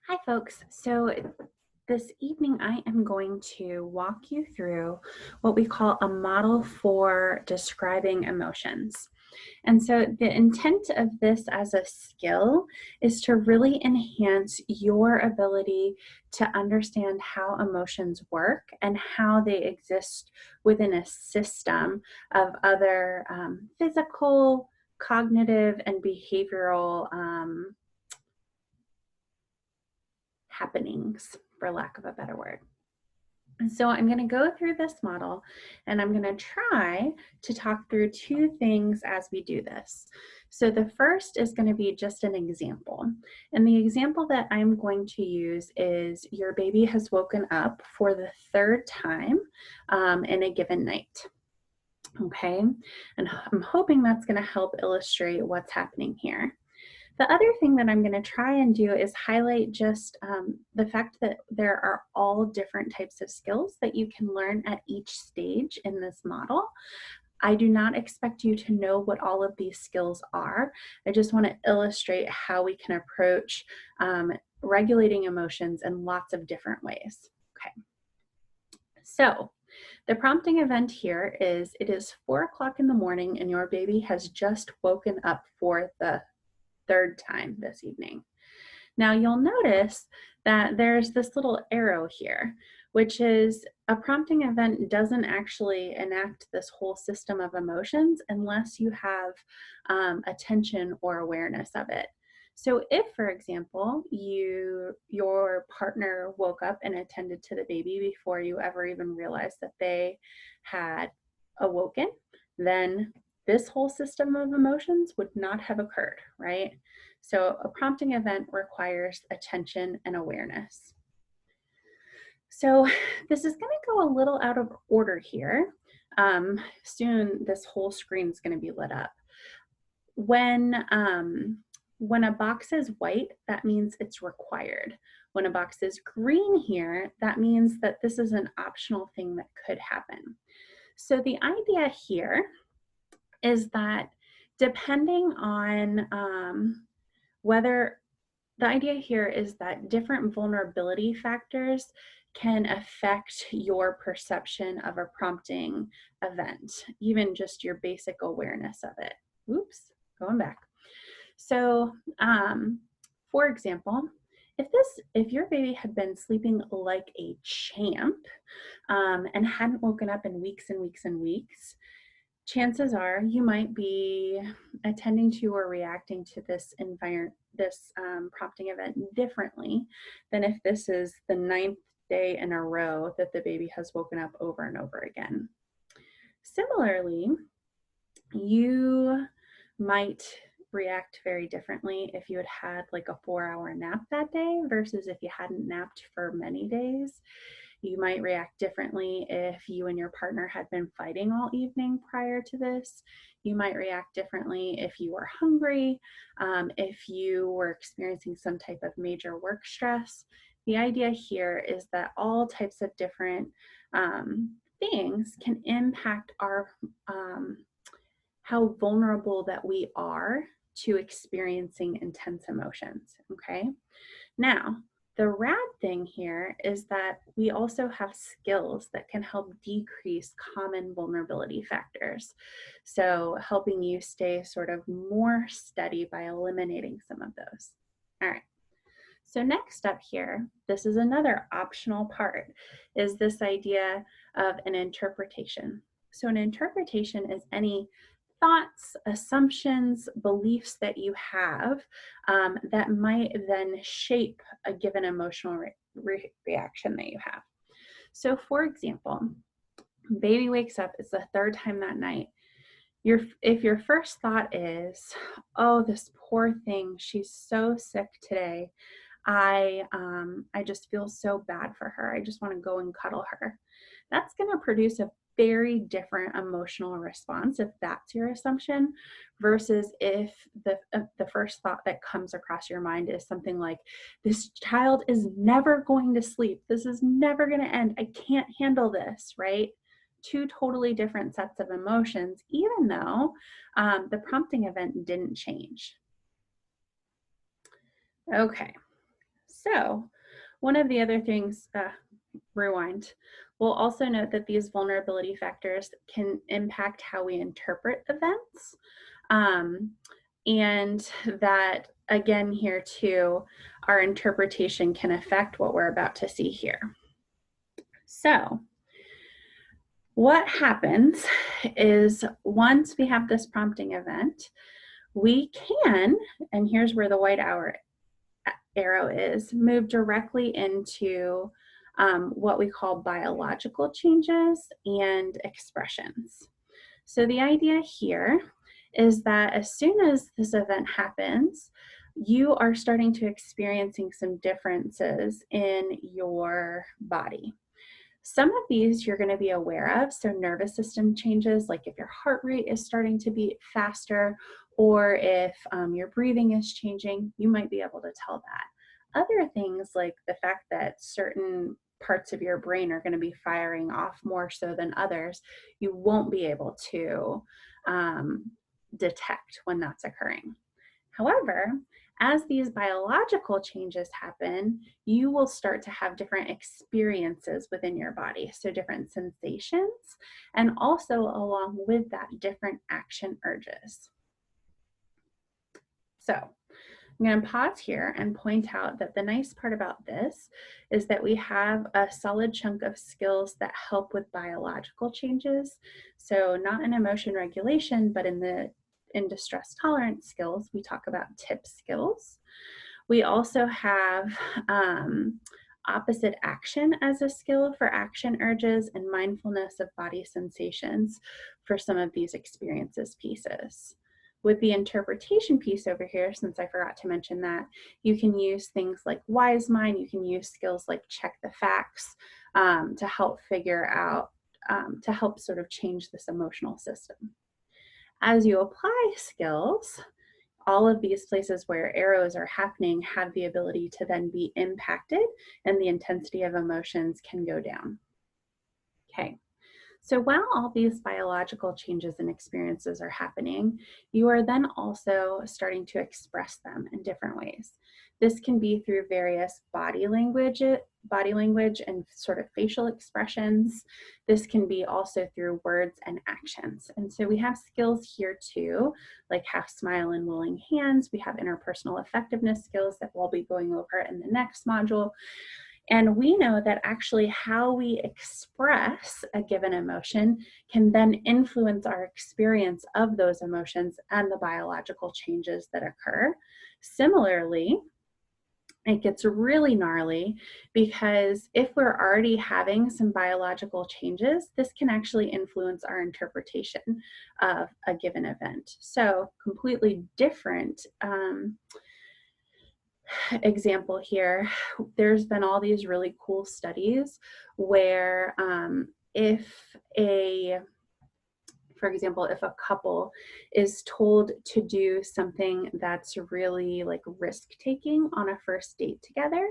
Hi, folks. So this evening, I am going to walk you through what we call a model for describing emotions. And so the intent of this as a skill is to really enhance your ability to understand how emotions work and how they exist within a system of other physical, cognitive, and behavioral happenings, for lack of a better word. And so I'm going to go through this model and I'm going to try to talk through two things as we do this. So the first is going to be just an example. And the example that I'm going to use is your baby has woken up for the third time in a given night. Okay, and I'm hoping that's going to help illustrate what's happening here. The other thing that I'm going to try and do is highlight just the fact that there are all different types of skills that you can learn at each stage in this model. I do not expect you to know what all of these skills are. I just want to illustrate how we can approach regulating emotions in lots of different ways. Okay, so the prompting event here is it is 4 o'clock in the morning and your baby has just woken up for the third time this evening. Now you'll notice that there's this little arrow here, which is a prompting event doesn't actually enact this whole system of emotions unless you have attention or awareness of it. So if, for example, your partner woke up and attended to the baby before you ever even realized that they had awoken, then this whole system of emotions would not have occurred, right? So a prompting event requires attention and awareness. So this is going to go a little out of order here. Soon this whole screen is going to be lit up. When a box is white, that means it's required. When a box is green here, that means that this is an optional thing that could happen. So the idea here is that depending on whether the idea here is that different vulnerability factors can affect your perception of a prompting event, even just your basic awareness of it. Oops, going back. So, for example, if your baby had been sleeping like a champ and hadn't woken up in weeks and weeks and weeks, chances are you might be attending to or reacting to this prompting event differently than if this is the 9th day in a row that the baby has woken up over and over again. Similarly, you might react very differently if you had had like a 4-hour nap that day versus if you hadn't napped for many days. You might react differently if you and your partner had been fighting all evening prior to this. You might react differently if you were hungry, if you were experiencing some type of major work stress. The idea here is that all types of different things can impact our how vulnerable that we are to experiencing intense emotions, okay? Now, the rad thing here is that we also have skills that can help decrease common vulnerability factors. So helping you stay sort of more steady by eliminating some of those. All right. So next up here, this is another optional part, is this idea of an interpretation. So an interpretation is any thoughts, assumptions, beliefs that you have that might then shape a given emotional reaction that you have. So for example, baby wakes up, it's the third time that night. If your first thought is, oh, this poor thing, she's so sick today. I just feel so bad for her. I just want to go and cuddle her. That's going to produce a very different emotional response if that's your assumption versus if the first thought that comes across your mind is something like, this child is never going to sleep. This is never going to end. I can't handle this, right? Two totally different sets of emotions, even though the prompting event didn't change. Okay, So one of the other things, rewind, we'll also note that these vulnerability factors can impact how we interpret events. And that, again, here too, our interpretation can affect what we're about to see here. So what happens is once we have this prompting event, we can, and here's where the white arrow is, move directly into what we call biological changes and expressions. So the idea here is that as soon as this event happens, you are starting to experiencing some differences in your body. Some of these you're going to be aware of, so nervous system changes, like if your heart rate is starting to beat faster, or if your breathing is changing, you might be able to tell that. Other things like the fact that certain parts of your brain are going to be firing off more so than others, you won't be able to detect when that's occurring. However, as these biological changes happen, you will start to have different experiences within your body, so different sensations, and also along with that, different action urges. So I'm going to pause here and point out that the nice part about this is that we have a solid chunk of skills that help with biological changes. So not in emotion regulation, but in distress tolerance skills, we talk about TIP skills. We also have opposite action as a skill for action urges and mindfulness of body sensations for some of these experiences pieces. With the interpretation piece over here, since I forgot to mention that, you can use things like Wise Mind, you can use skills like check the facts to help figure out, to help sort of change this emotional system. As you apply skills, all of these places where arrows are happening have the ability to then be impacted and the intensity of emotions can go down. Okay. So while all these biological changes and experiences are happening, you are then also starting to express them in different ways. This can be through various body language and sort of facial expressions. This can be also through words and actions. And so we have skills here too, like half smile and willing hands. We have interpersonal effectiveness skills that we'll be going over in the next module. And we know that actually how we express a given emotion can then influence our experience of those emotions and the biological changes that occur. Similarly, it gets really gnarly because if we're already having some biological changes, this can actually influence our interpretation of a given event. So completely different example here, there's been all these really cool studies where for example, if a couple is told to do something that's really like risk-taking on a first date together,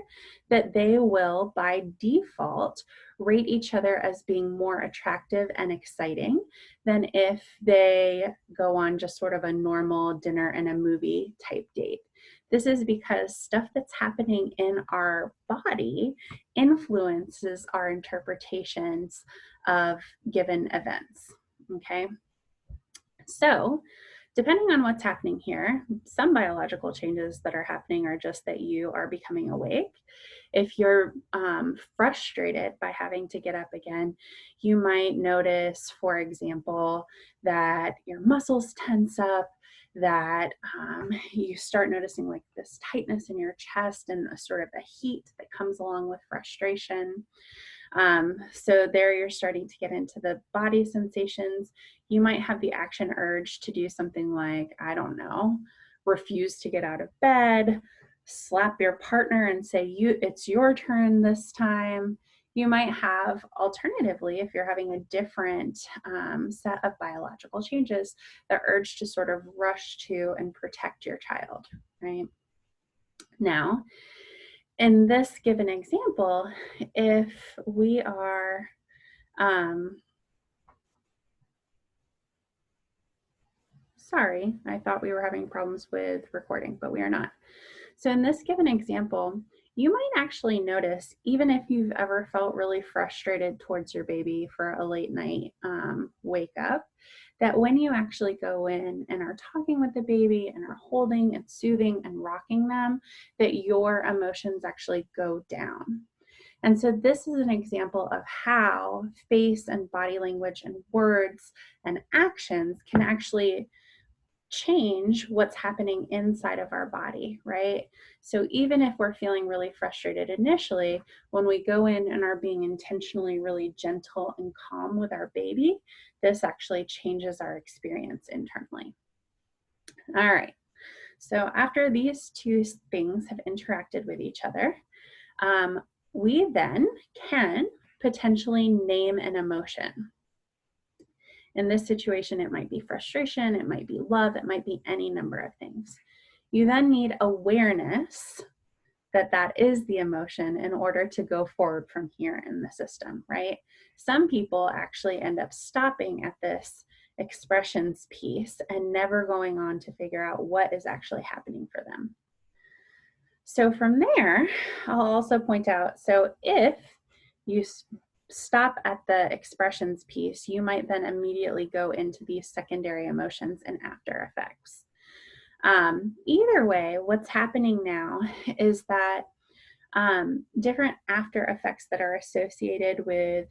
that they will by default rate each other as being more attractive and exciting than if they go on just sort of a normal dinner and a movie type date. This is because stuff that's happening in our body influences our interpretations of given events. Okay, so depending on what's happening here, some biological changes that are happening are just that you are becoming awake. If you're frustrated by having to get up again, you might notice, for example, that your muscles tense up, that you start noticing like this tightness in your chest and a sort of a heat that comes along with frustration. So there you're starting to get into the body sensations. You might have the action urge to do something like, I don't know, refuse to get out of bed, slap your partner and say, it's your turn this time. You might have, alternatively, if you're having a different set of biological changes, the urge to sort of rush to and protect your child, right? Now, in this given example, if we are, sorry, I thought we were having problems with recording, but we are not. So in this given example, you might actually notice, even if you've ever felt really frustrated towards your baby for a late night wake up, that when you actually go in and are talking with the baby and are holding and soothing and rocking them, that your emotions actually go down. And so this is an example of how face and body language and words and actions can actually change what's happening inside of our body, right? So even if we're feeling really frustrated initially, when we go in and are being intentionally really gentle and calm with our baby, this actually changes our experience internally. All right. So after these two things have interacted with each other, we then can potentially name an emotion. In this situation, it might be frustration, it might be love, it might be any number of things. You then need awareness that that is the emotion in order to go forward from here in the system, right? Some people actually end up stopping at this expressions piece and never going on to figure out what is actually happening for them. So from there, I'll also point out, so if you stop at the expressions piece, you might then immediately go into these secondary emotions and after effects. Either way, what's happening now is that different after effects that are associated with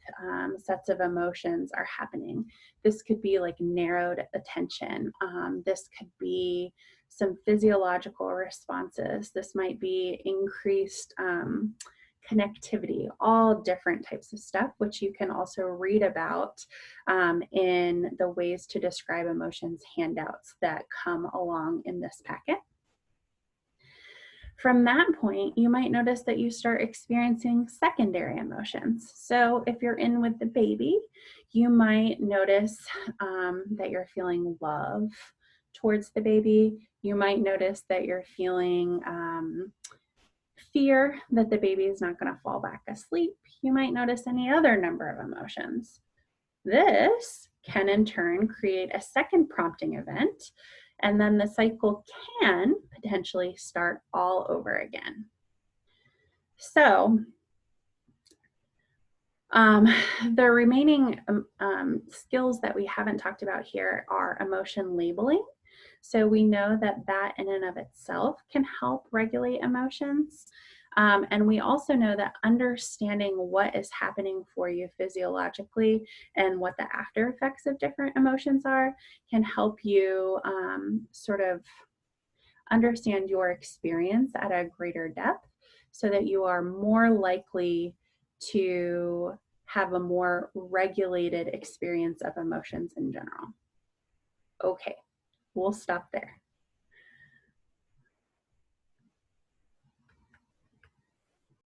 sets of emotions are happening. This could be like narrowed attention. This could be some physiological responses. This might be increased connectivity, all different types of stuff, which you can also read about in the Ways to Describe Emotions handouts that come along in this packet. From that point, you might notice that you start experiencing secondary emotions. So if you're in with the baby, you might notice that you're feeling love towards the baby. You might notice that you're feeling fear that the baby is not going to fall back asleep. You might notice any other number of emotions. This can in turn create a second prompting event, and then the cycle can potentially start all over again. So the remaining skills that we haven't talked about here are emotion labeling. So we know that that in and of itself can help regulate emotions. And we also know that understanding what is happening for you physiologically and what the after effects of different emotions are can help you sort of understand your experience at a greater depth so that you are more likely to have a more regulated experience of emotions in general. Okay, we'll stop there.